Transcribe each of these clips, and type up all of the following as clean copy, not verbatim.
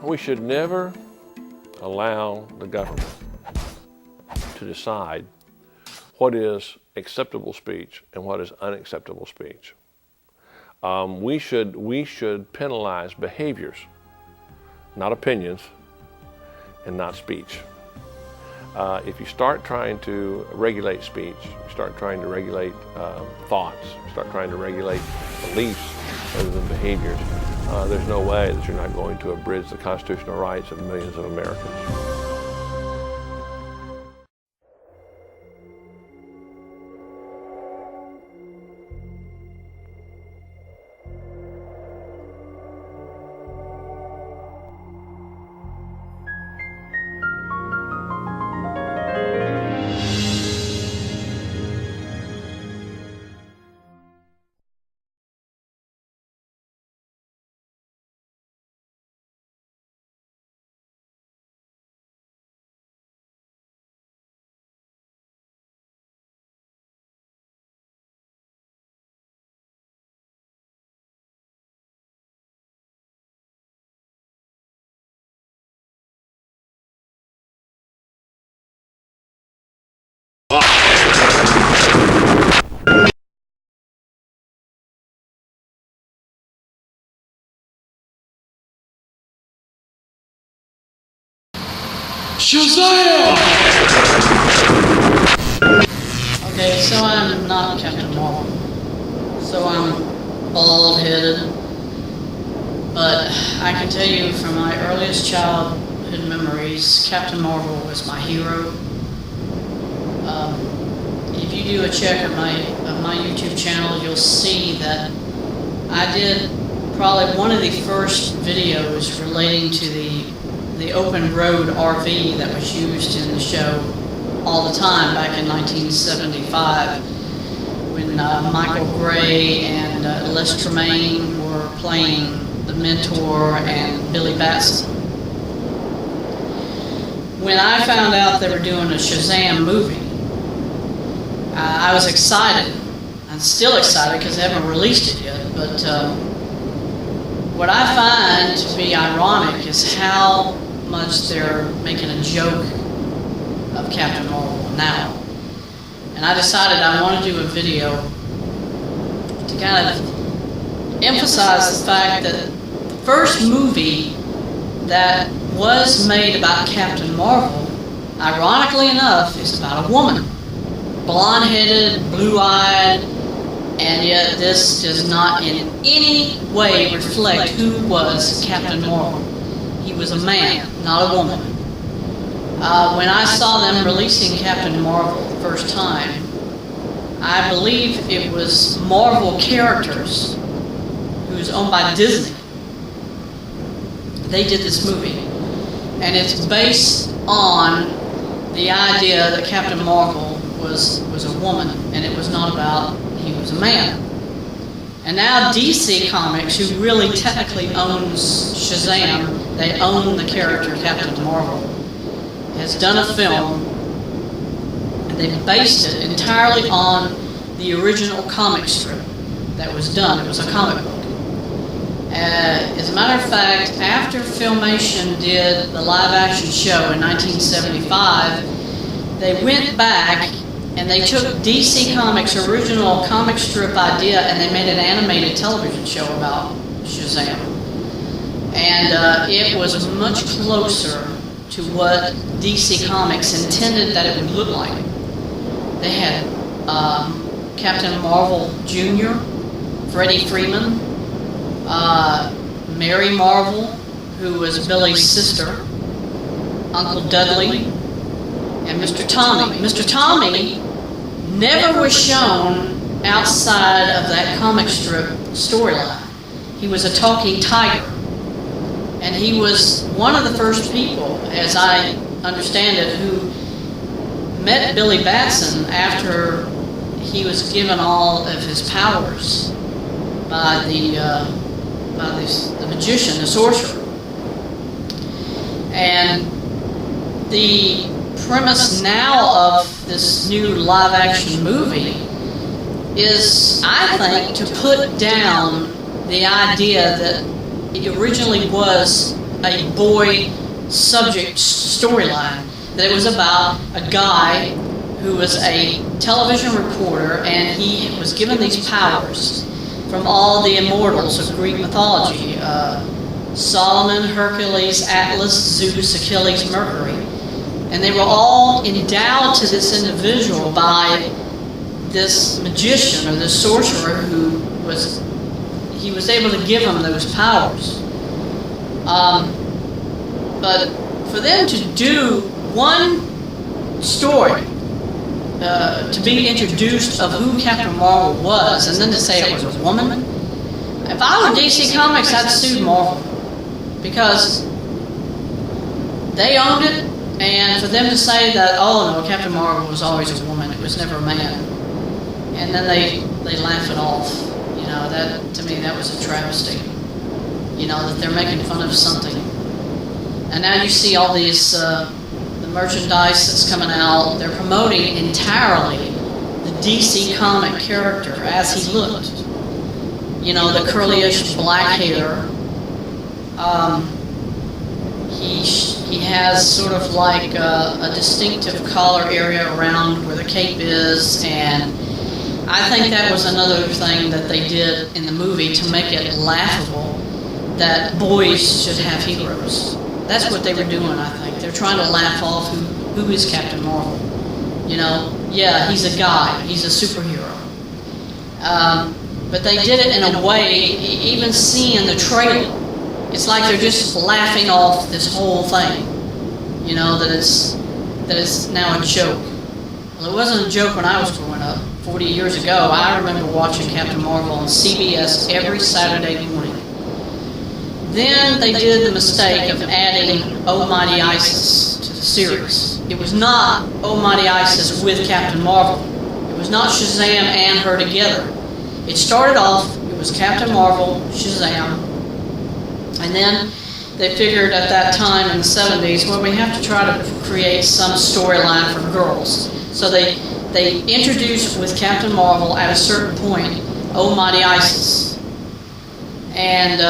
We should never allow the government to decide what is acceptable speech and what is unacceptable speech. We should penalize behaviors, not opinions, and not speech. If you start trying to regulate speech, you start trying to regulate thoughts, you start trying to regulate beliefs rather than behaviors, there's no way that you're not going to abridge the constitutional rights of millions of Americans. Shazam! Okay, so I'm not Captain Marvel. So I'm bald-headed. But I can tell you from my earliest childhood memories, Captain Marvel was my hero. If you do a check of my YouTube channel, you'll see that I did probably one of the first videos relating to the open road RV that was used in the show all the time back in 1975 when Michael Gray and Les Tremayne were playing the Mentor and Billy Batson. When I found out they were doing a Shazam movie, I was excited. I'm still excited because they haven't released it yet, but what I find to be ironic is how much they're making a joke of Captain Marvel now. And I decided I want to do a video to kind of emphasize the fact that the first movie that was made about Captain Marvel, ironically enough, is about a woman. Blonde-headed, blue-eyed, and yet this does not in any way reflect who was Captain Marvel. He was a man, not a woman. When I saw them releasing Captain Marvel the first time, I believe it was Marvel Characters, who was owned by Disney. They did this movie, and it's based on the idea that Captain Marvel was a woman, and it was not about he was a man. And now DC Comics, who really technically owns Shazam, they own the character Captain Marvel, has done a film, and they based it entirely on the original comic strip that was done. It was a comic book. As a matter of fact, after Filmation did the live-action show in 1975, they went back and they took DC Comics' original comic strip idea and they made an animated television show about Shazam. And it was much closer to what DC Comics intended that it would look like. They had Captain Marvel Jr., Freddie Freeman, Mary Marvel, who was Billy's sister, Uncle Dudley, and Mr. Tommy. Mr. Tommy never was shown outside of that comic strip storyline. He was a talking tiger. And he was one of the first people, as I understand it, who met Billy Batson after he was given all of his powers by the magician, the sorcerer. And the premise now of this new live-action movie is, I think, to put down the idea that it originally was a boy subject storyline, that it was about a guy who was a television reporter, and he was given these powers from all the immortals of Greek mythology, Solomon, Hercules, Atlas, Zeus, Achilles, Mercury. And they were all endowed to this individual by this magician or this sorcerer who was able to give them those powers. But for them to do one story, to be introduced of who Captain Marvel was, and then to say it was a woman, if I were DC Comics, I'd sue Marvel, because they owned it, and for them to say that, oh no, Captain Marvel was always a woman, it was never a man, and then they laugh it off. You know, that, to me, that was a travesty. You know, that they're making fun of something. And now you see all these, the merchandise that's coming out, they're promoting entirely the DC comic character as he looked. You know, the curly-ish black hair. He has sort of like a distinctive collar area around where the cape is, and I think that was another thing that they did in the movie to make it laughable that boys should have heroes. That's what they were doing, I think. They're trying to laugh off who is Captain Marvel. You know, yeah, he's a guy, he's a superhero. But they did it in a way, even seeing the trailer, it's like they're just laughing off this whole thing. You know, that it's now a joke. Well, it wasn't a joke when I was growing up. 40 years ago, I remember watching Captain Marvel on CBS every Saturday morning. Then they did the mistake of adding Oh Mighty Isis to the series. It was not Oh Mighty Isis with Captain Marvel. It was not Shazam and her together. It started off, it was Captain Marvel, Shazam, and then they figured at that time in the 70s, well, we have to try to create some storyline for girls. So they introduced with Captain Marvel at a certain point, Oh Mighty Isis. And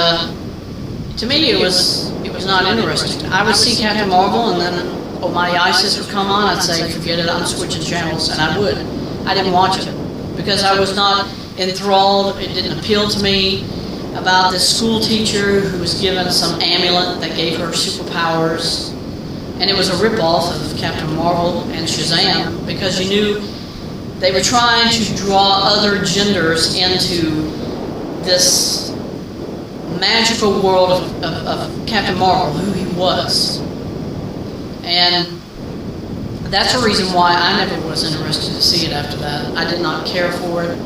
to me, it was not interesting. I would see Captain Marvel, and then Oh Mighty Isis would come on. I'd say, forget it, I'm switching channels, and I would. I didn't watch it because I was not enthralled. It didn't appeal to me about this school teacher who was given some amulet that gave her superpowers, and it was a ripoff of Captain Marvel and Shazam because you knew they were trying to draw other genders into this magical world of Captain Marvel, who he was. And that's the reason why I never was interested to see it after that. I did not care for it.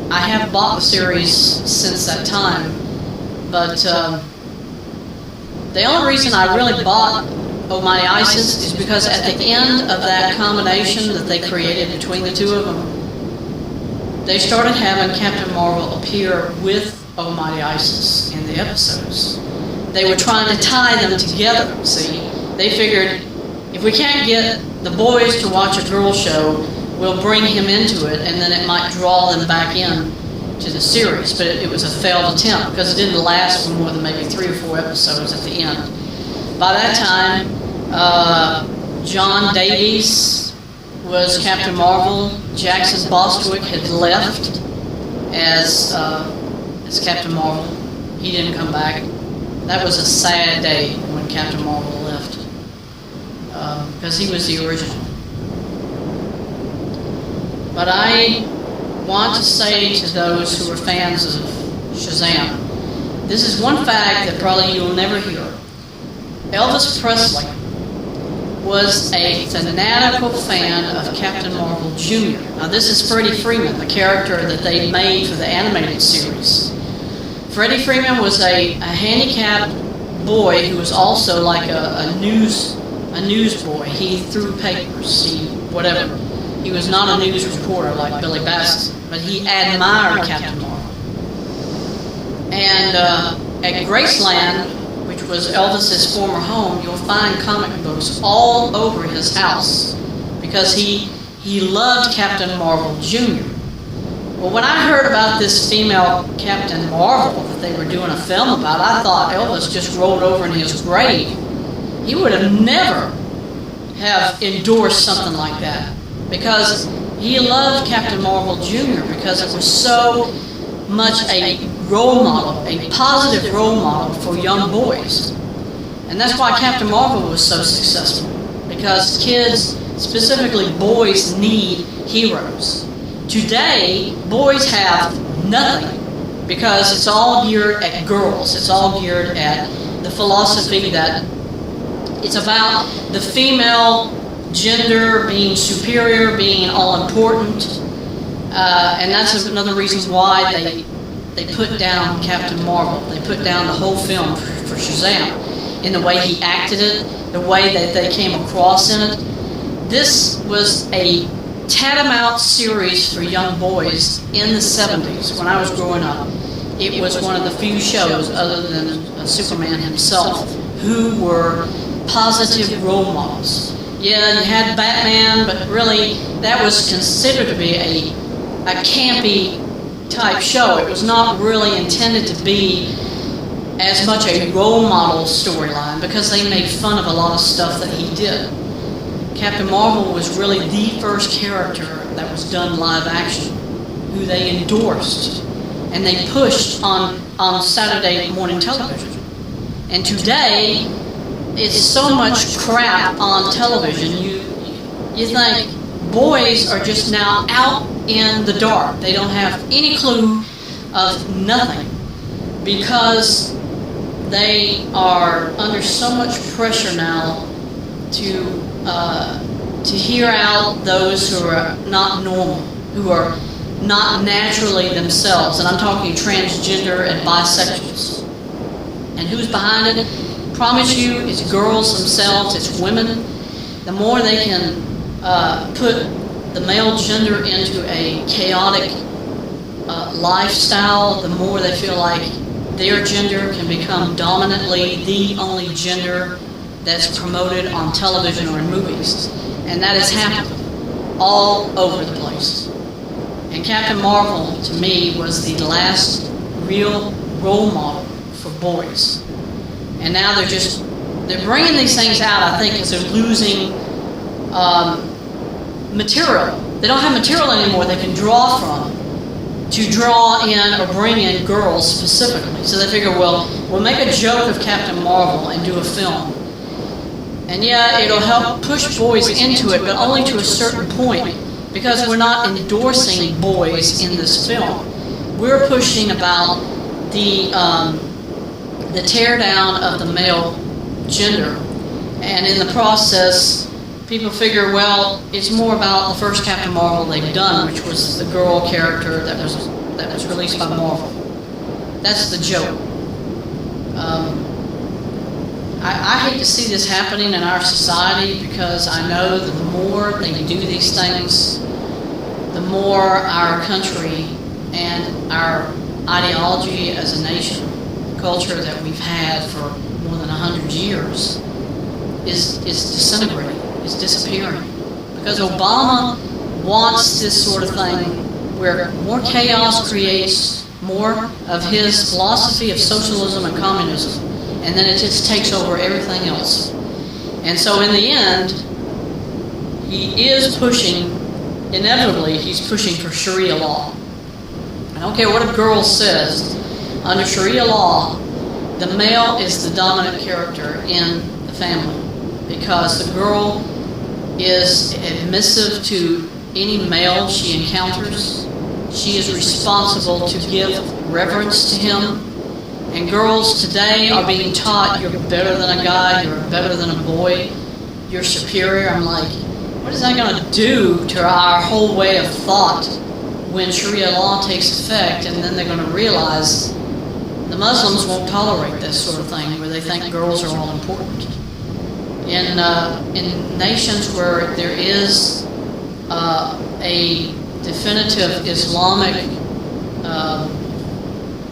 I have bought the series since that time, but the only reason I really bought Oh Mighty Isis is because at the end of that combination that they created between the two of them, they started having Captain Marvel appear with Oh Mighty Isis in the episodes. They were trying to tie them together, see? They figured, if we can't get the boys to watch a girl show, we'll bring him into it, and then it might draw them back in to the series. But it was a failed attempt, because it didn't last for more than maybe 3 or 4 episodes at the end. By that time, John Davies was Captain Marvel. Jackson Bostwick had left as Captain Marvel. He didn't come back. That was a sad day when Captain Marvel left, because he was the original. But I want to say to those who are fans of Shazam, this is one fact that probably you'll never hear. Elvis Presley was a fanatical fan of Captain Marvel Jr. Now this is Freddie Freeman, the character that they made for the animated series. Freddie Freeman was a handicapped boy who was also like a news boy. He threw papers, whatever. He was not a news reporter like Billy Bassett, but he admired Captain Marvel. And at Graceland, which was Elvis's former home, you'll find comic books all over his house because he loved Captain Marvel Jr. Well, when I heard about this female Captain Marvel that they were doing a film about, I thought Elvis just rolled over in his grave. He would have never have endorsed something like that, because he loved Captain Marvel Jr. because it was so much a role model, a positive role model for young boys. And that's why Captain Marvel was so successful, because kids, specifically boys, need heroes. Today, boys have nothing, because it's all geared at girls. It's all geared at the philosophy that it's about the female gender being superior, being all important, and that's another reason why they put down Captain Marvel. They put down the whole film for Shazam, in the way he acted it, the way that they came across in it. This was a tantamount series for young boys in the 70s when I was growing up. It was one of the few shows, other than Superman himself, who were positive role models. Yeah, you had Batman, but really that was considered to be a campy type show. It was not really intended to be as much a role model storyline, because they made fun of a lot of stuff that he did. Captain Marvel was really the first character that was done live action, who they endorsed and they pushed on Saturday morning television. And today, it's so much crap on television. You think boys are just now out in the dark. They don't have any clue of nothing, because they are under so much pressure now to hear out those who are not normal, who are not naturally themselves. And I'm talking transgender and bisexuals. And who's behind it? Promise you, it's girls themselves, it's women. The more they can put the male gender into a chaotic lifestyle, the more they feel like their gender can become dominantly the only gender that's promoted on television or in movies. And that has happened all over the place. And Captain Marvel, to me, was the last real role model for boys. And now they're bringing these things out, I think, because they're losing material. They don't have material anymore they can draw from to draw in or bring in girls specifically. So they figure, well, we'll make a joke of Captain Marvel and do a film. And yeah, it'll help push boys into it, but only to a certain point, because we're not endorsing boys in this film. We're pushing about the tear down of the male gender. And in the process, people figure, well, it's more about the first Captain Marvel they've done, which was the girl character that was released by Marvel. That's the joke. I hate to see this happening in our society, because I know that the more they do these things, the more our country and our ideology as a nation, culture that we've had for more than 100 years, is disintegrating, is disappearing. Because Obama wants this sort of thing where more chaos creates more of his philosophy of socialism and communism, and then it just takes over everything else. And so in the end, he is pushing, inevitably, he's pushing for Sharia law. I don't care what a girl says, under Sharia law, the male is the dominant character in the family, because the girl is admissive to any male she encounters. She is responsible to give reverence to him. And girls today are being taught, you're better than a guy, you're better than a boy, you're superior. I'm like, what is that going to do to our whole way of thought when Sharia law takes effect? And then they're going to realize the Muslims won't tolerate this sort of thing, where they think girls are all important. In nations where there is a definitive Islamic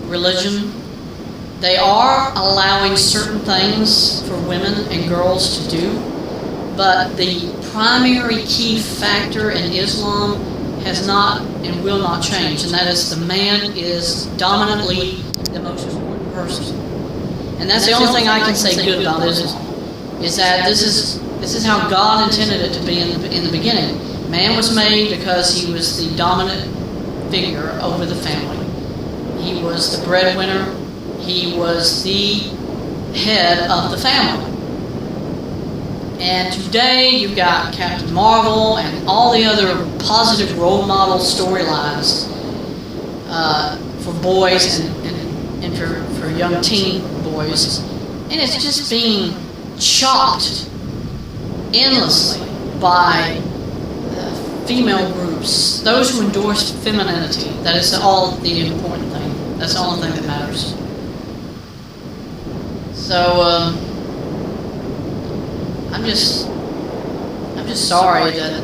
religion, they are allowing certain things for women and girls to do, but the primary key factor in Islam has not and will not change, and that is the man is dominantly the most important person. And that's the only thing I can say good about Islam, is that this is how God intended it to be in the beginning. Man was made because he was the dominant figure over the family. He was the breadwinner. He was the head of the family. And today you've got Captain Marvel and all the other positive role model storylines for boys and for young teen boys. And it's just being chopped endlessly by female groups, those who endorse femininity. That is all the important thing. That's the only thing that matters. So I'm just sorry that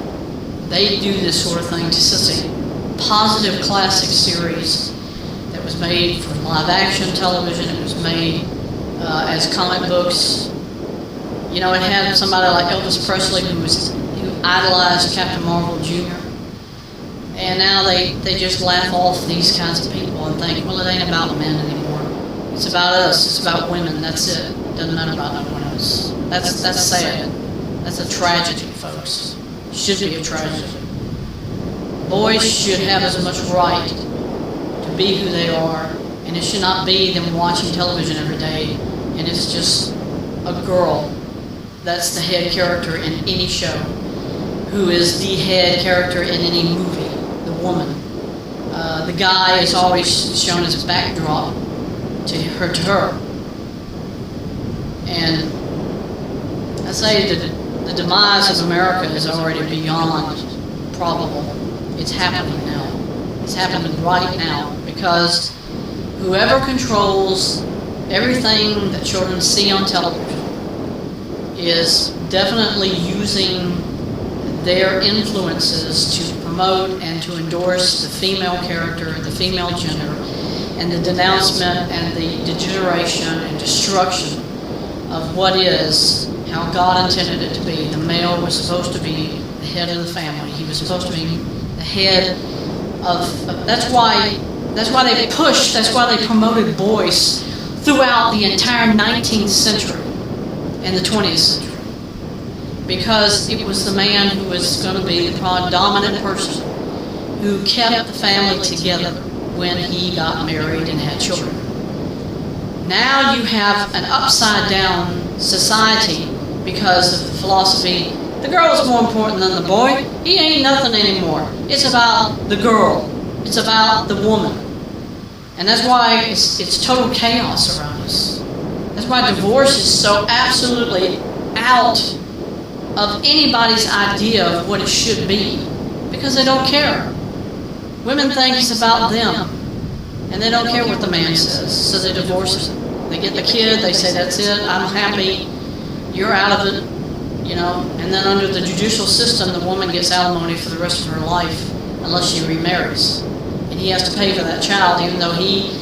they do this sort of thing to such a positive classic series that was made for live action television. It was made as comic books. You know, it had somebody like Elvis Presley who idolized Captain Marvel Jr. And now they just laugh off these kinds of people and think, well, it ain't about men anymore. It's about us. It's about women. That's it. It doesn't matter about no one else. That's sad. That's a tragedy, folks. It should be a tragedy. Boys should have as much right to be who they are, and it should not be them watching television every day, and it's just a girl that's the head character in any show, who is the head character in any movie, the woman. The guy is always shown as a backdrop to her. And I say the demise of America is already beyond probable. It's happening now. It's happening right now, because whoever controls everything that children see on television is definitely using their influences to promote and to endorse the female character, the female gender, and the denouncement and the degeneration and destruction of what is how God intended it to be. The male was supposed to be the head of the family. He was supposed to be the head of that's why they promoted boys throughout the entire 19th century and the 20th century. Because it was the man who was going to be the dominant person who kept the family together when he got married and had children. Now you have an upside-down society because of the philosophy, the girl is more important than the boy. He ain't nothing anymore. It's about the girl. It's about the woman. And that's why it's total chaos around us. That's why divorce is so absolutely out of anybody's idea of what it should be, because they don't care. Women think it's about them, and they don't care what the man says, so they divorce him. They get the kid, they say, that's it, I'm happy, you're out of it, you know, and then under the judicial system, the woman gets alimony for the rest of her life unless she remarries. And he has to pay for that child, even though he,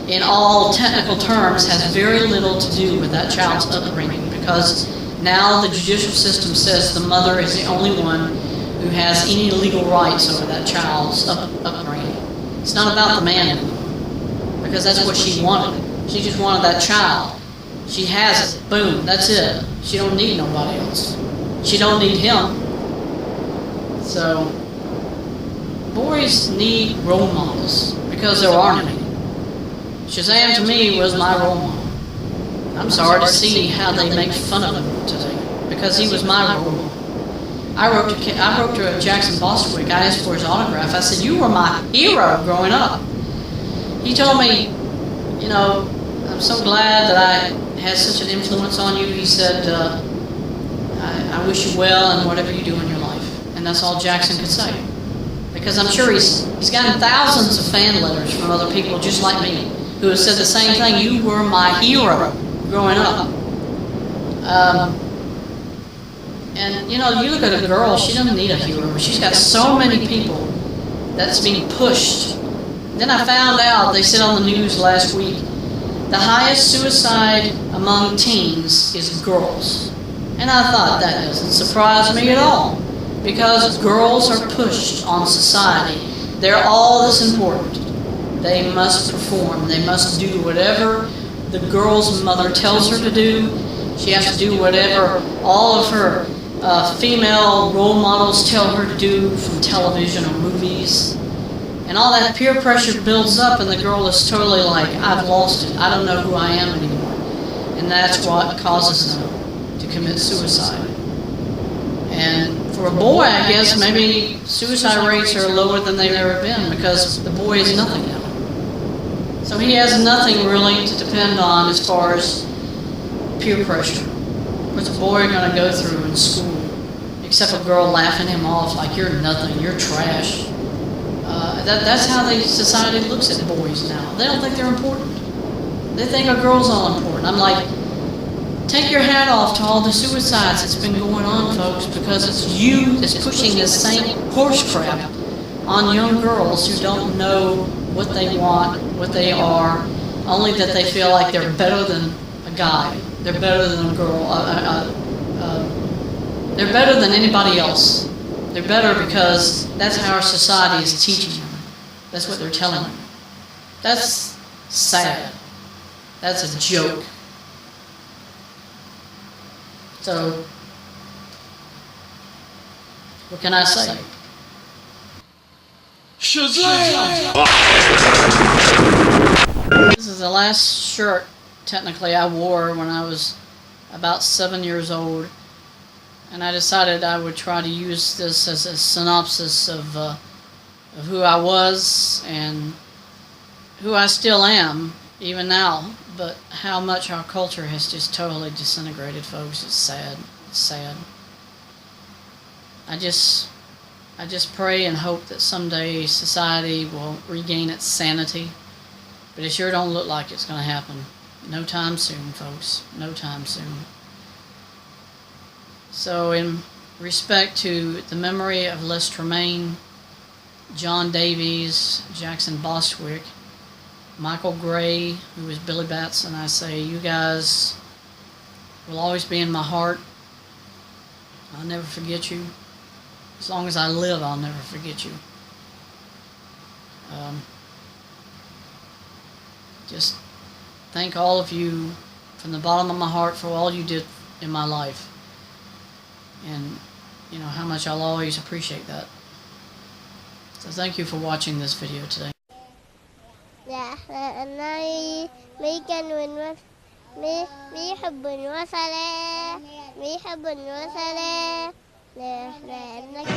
in all technical terms, has very little to do with that child's upbringing, because now the judicial system says the mother is the only one who has any legal rights over that child's upbringing. It's not about the man anymore, because that's what she wanted. She just wanted that child. She has it. Boom. That's it. She don't need nobody else. She don't need him. So boys need role models, because there aren't any. Shazam to me was my role model. I'm sorry to see how they make fun of him today, because he was my role model. I wrote to Jackson Bostwick. I asked for his autograph. I said, you were my hero growing up. He told me, you know, I'm so glad that I had such an influence on you. He said, I wish you well in whatever you do in your life. And that's all Jackson could say. Because I'm sure he's gotten thousands of fan letters from other people just like me who have said the same thing. You were my hero growing up. And, you know, you look at a girl, she doesn't need a hero. She's got so many people that's being pushed. Then I found out, they said on the news last week, the highest suicide among teens is girls. And I thought, that doesn't surprise me at all. because girls are pushed on society. They're all this important. They must perform. They must do whatever the girl's mother tells her to do. She has to do whatever all of her female role models tell her to do from television or movies. And all that peer pressure builds up, and the girl is totally like, I've lost it. I don't know who I am anymore. And that's what causes them to commit suicide. And for a boy, I guess, maybe suicide rates are lower than they've ever been because the boy is nothing now. So he has nothing really to depend on as far as peer pressure. What's a boy going to go through in school? Except a girl laughing him off like, you're nothing, you're trash. That's how society looks at boys now. They don't think they're important. They think a girl's all important. I'm like, take your hat off to all the suicides that's been going on, folks, because it's you that's pushing this same horse crap on young girls who don't know what they want, what they are, only that they feel like they're better than a guy. They're better than a girl. They're better than anybody else. They're better because that's how our society is teaching them. That's what they're telling them. That's sad. That's a joke. So, what can I say? Shazam! This is the last shirt, technically, I wore when I was about 7 years old. And I decided I would try to use this as a synopsis of who I was and who I still am, even now. But how much our culture has just totally disintegrated, folks. It's sad. It's sad. I just pray and hope that someday society will regain its sanity. But it sure don't look like it's going to happen. No time soon, folks. No time soon. So in respect to the memory of Les Tremaine, John Davies, Jackson Bostwick, Michael Gray, who was Billy Batson, I say, you guys will always be in my heart. I'll never forget you. As long as I live, I'll never forget you. Just thank all of you from the bottom of my heart for all you did in my life. And you know how much I'll always appreciate that. So thank you for watching this video today. لا أنا ميكن بيحب وصلة بيحب وصلة لأنك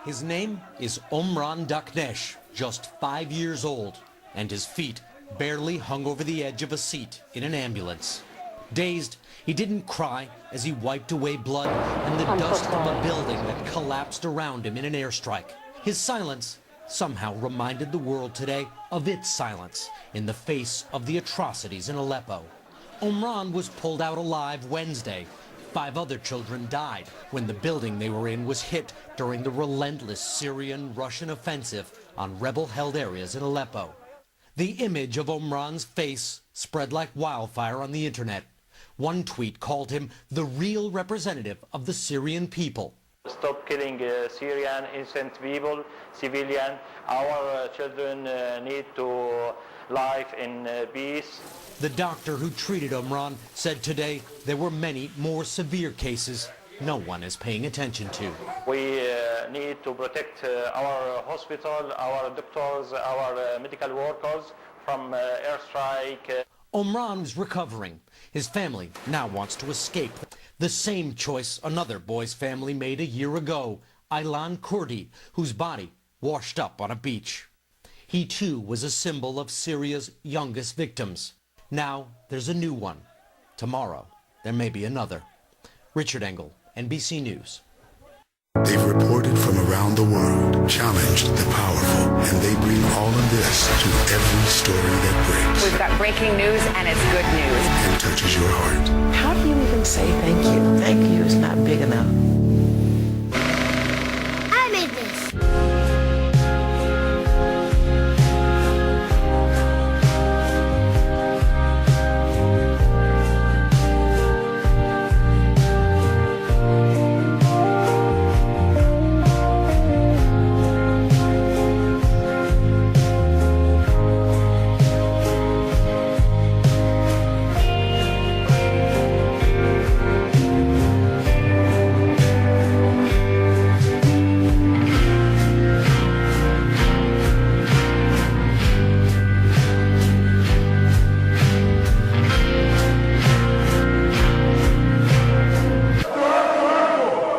His name is Omran Daknesh, just 5 years old, and his feet barely hung over the edge of a seat in an ambulance. Dazed, he didn't cry as he wiped away blood and the dust from a building that collapsed around him in an airstrike. His silence somehow reminded the world today of its silence in the face of the atrocities in Aleppo. Omran was pulled out alive Wednesday. 5 other children died when the building they were in was hit during the relentless Syrian-Russian offensive on rebel-held areas in Aleppo. The image of Omran's face spread like wildfire on the internet. One tweet called him the real representative of the Syrian people. Stop killing Syrian innocent people, civilian. Our children need to live in peace. The doctor who treated Omran said today there were many more severe cases no one is paying attention to. We need to protect our hospital, our doctors, our medical workers from airstrike. Omran is recovering. His family now wants to escape. The same choice another boy's family made a year ago, Aylan Kurdi, whose body washed up on a beach. He too was a symbol of Syria's youngest victims. Now there's a new one. Tomorrow there may be another. Richard Engel, NBC News. They've reported from around the world, challenged the powerful, and they bring all of this to every story that breaks. We've got breaking news, and it's good news. And touches your heart. How do you even say thank you? Thank you is not big enough. I made this.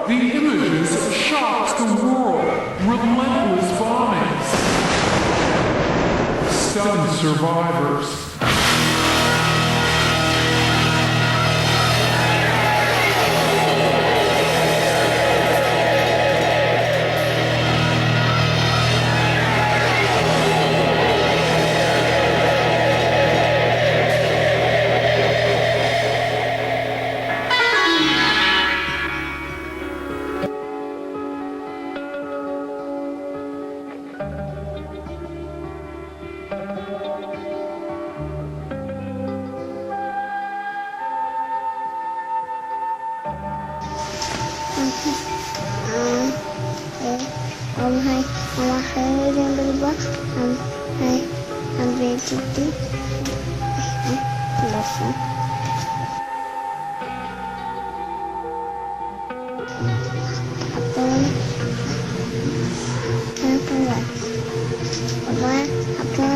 The images shocked the world. Relentless bombings. Stunned survivors. Apa? Apa?